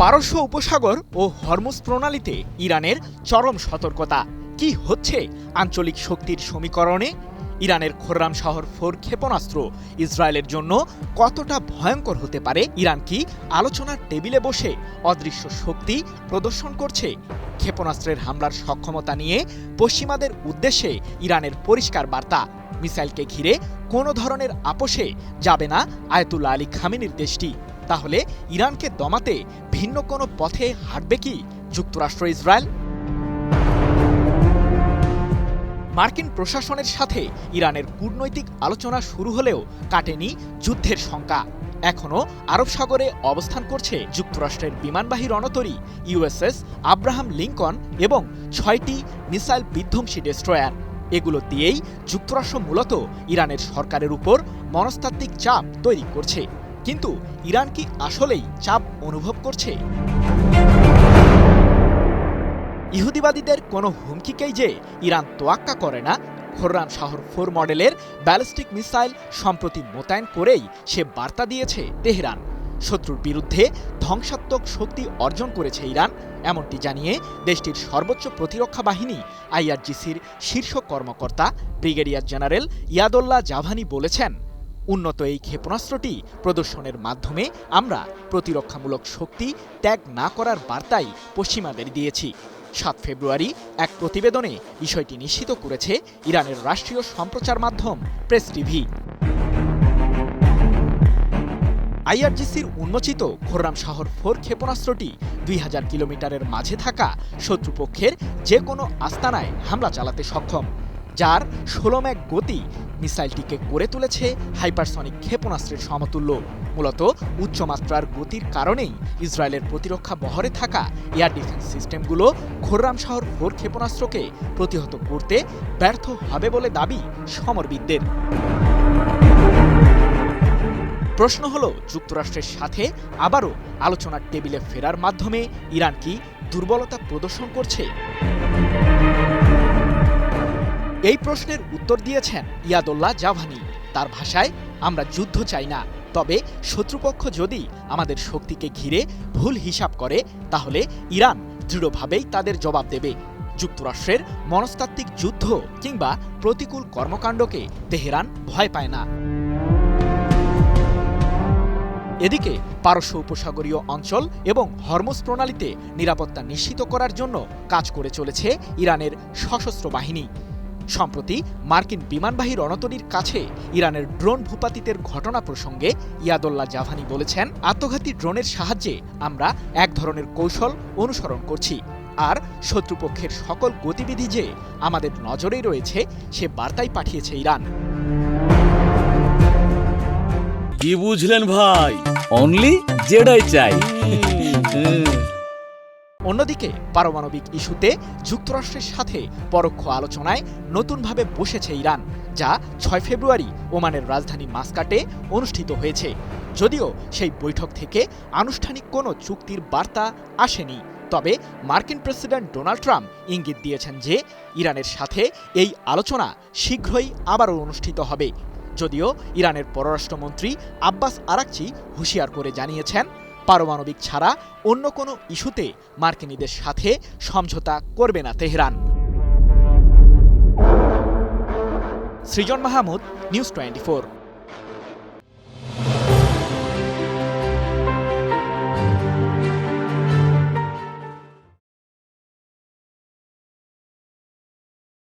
পারস্য উপসাগর ও হরমুজ প্রণালীতে ইরানের চরম সতর্কতা। কি হচ্ছে আঞ্চলিক শক্তির সমীকরণে? ইরানের খোররাম শহর 4 ক্ষেপণাস্ত্র ইসরায়েলের জন্য কতটা ভয়ঙ্কর হতে পারে? ইরান কি আলোচনার টেবিলে বসে অদৃশ্য শক্তি প্রদর্শন করছে? ক্ষেপণাস্ত্রের হামলার সক্ষমতা নিয়ে পশ্চিমাদের উদ্দেশ্যে ইরানের পরিষ্কার বার্তা, মিসাইলকে ঘিরে কোনো ধরনের আপোষে যাবে না আয়াতুল্লাহ আলী খামেনির দেশটি। তাহলে ইরানকে দমাতে ভিন্ন কোনো পথে হাঁটবে কি যুক্তরাষ্ট্র ইসরায়েল? মার্কিন প্রশাসনের সাথে ইরানের কূটনৈতিক আলোচনা শুরু হলেও কাটেনি যুদ্ধের শঙ্কা। এখনও আরব সাগরে অবস্থান করছে যুক্তরাষ্ট্রের বিমানবাহী রণতরী ইউএসএস আব্রাহাম লিঙ্কন এবং 6টি মিসাইল বিধ্বংসী ডেস্ট্রয়ার। এগুলো দিয়েই যুক্তরাষ্ট্র মূলত ইরানের সরকারের উপর মনস্তাত্ত্বিক চাপ তৈরি করছে। কিন্তু ইরান কি আসলেই চাপ অনুভব করছে? ইহুদিবাদীদের কোনো হুমকিকেই যে ইরান তোয়াক্কা করে না, খোররাম শহর 4 মডেলের ব্যালিস্টিক মিসাইল সম্প্রতি মোতায়েন করেই সে বার্তা দিয়েছে তেহরান। শত্রুর বিরুদ্ধে ধ্বংসাত্মক শক্তি অর্জন করেছে ইরান, এমনটি জানিয়ে দেশটির সর্বোচ্চ প্রতিরক্ষা বাহিনী আইআরজিসির শীর্ষ কর্মকর্তা ব্রিগেডিয়ার জেনারেল ইয়াদুল্লাহ জাভানি বলেছেন, উন্নত এই ক্ষেপণাস্ত্রটি প্রদর্শনের মাধ্যমে আমরা প্রতিরক্ষামূলক শক্তি ত্যাগ না করার বার্তাই পশ্চিমাদের দিয়েছি। 7 ফেব্রুয়ারি এক প্রতিবেদনে বিষয়টি নিশ্চিত করেছে ইরানের রাষ্ট্রীয় সম্প্রচার মাধ্যম প্রেস টিভি। আইআরজিসির উন্মোচিত খোররাম শহর 4 ক্ষেপণাস্ত্রটি 2000 কিলোমিটারের মাঝে থাকা শত্রুপক্ষের যে কোনো আস্তানায় হামলা চালাতে সক্ষম, যার 16 ম্যাক গতি মিসাইলটিকে করে তুলেছে হাইপারসনিক ক্ষেপণাস্ত্রের সমতুল্য। মূলত উচ্চমাত্রার গতির কারণেই ইসরায়েলের প্রতিরক্ষা বহরে থাকা এয়ার ডিফেন্স সিস্টেমগুলো খোররাম শহর 4 ক্ষেপণাস্ত্রকে প্রতিহত করতে ব্যর্থ হবে বলে দাবি সমরবিদদের। প্রশ্ন হলো, যুক্তরাষ্ট্রের সাথে আবারও আলোচনার টেবিলে ফেরার মাধ্যমে ইরান কি দুর্বলতা প্রদর্শন করছে? এই প্রশ্নের উত্তর দিয়েছেন ইয়াদুল্লাহ জাভানি। তার ভাষায়, আমরা যুদ্ধ চাই না, তবে শত্রুপক্ষ যদি আমাদের শক্তিকে ঘিরে ভুল হিসাব করে তাহলে ইরান দৃঢ়ভাবেই তাদের জবাব দেবে। যুক্তরাষ্ট্রের মনস্তাত্ত্বিক যুদ্ধ কিংবা প্রতিকূল কর্মকাণ্ডকে তেহরান ভয় পায় না। এদিকে পারস্য উপসাগরীয় অঞ্চল এবং হরমুজ প্রণালীতে নিরাপত্তা নিশ্চিত করার জন্য কাজ করে চলেছে ইরানের সশস্ত্র বাহিনী। সম্প্রতি মার্কিন বিমানবাহী রণতরীর কাছে ইরানের ড্রোন ভূপাতিতের ঘটনা প্রসঙ্গে ইয়াদুল্লাহ জাভানি বলেছেন, আত্মঘাতী ড্রোনের সাহায্যে আমরা এক ধরনের কৌশল অনুসরণ করছি, আর শত্রুপক্ষের সকল গতিবিধি যে আমাদের নজরেই রয়েছে সে বার্তাই পাঠিয়েছে ইরান। কি বুঝলেন ভাই? অনলি যেটাই চাই। অন্যদিকে পারমাণবিক ইস্যুতে যুক্তরাষ্ট্রের সাথে পরোক্ষ আলোচনায় নতুনভাবে বসেছে ইরান, যা 6 ফেব্রুয়ারি ওমানের রাজধানী মাস্কাটে অনুষ্ঠিত হয়েছে। যদিও সেই বৈঠক থেকে আনুষ্ঠানিক কোনো চুক্তির বার্তা আসেনি, তবে মার্কিন প্রেসিডেন্ট ডোনাল্ড ট্রাম্প ইঙ্গিত দিয়েছেন যে ইরানের সাথে এই আলোচনা শীঘ্রই আবারও অনুষ্ঠিত হবে। যদিও ইরানের পররাষ্ট্রমন্ত্রী আব্বাস আরাকচি হুঁশিয়ার করে জানিয়েছেন, পারমাণবিক ছাড়া অন্য কোনো ইস্যুতে মার্কিনীদের সাথে সমঝোতা করবে না তেহরান। সৃজন মাহমুদ, নিউজ 24।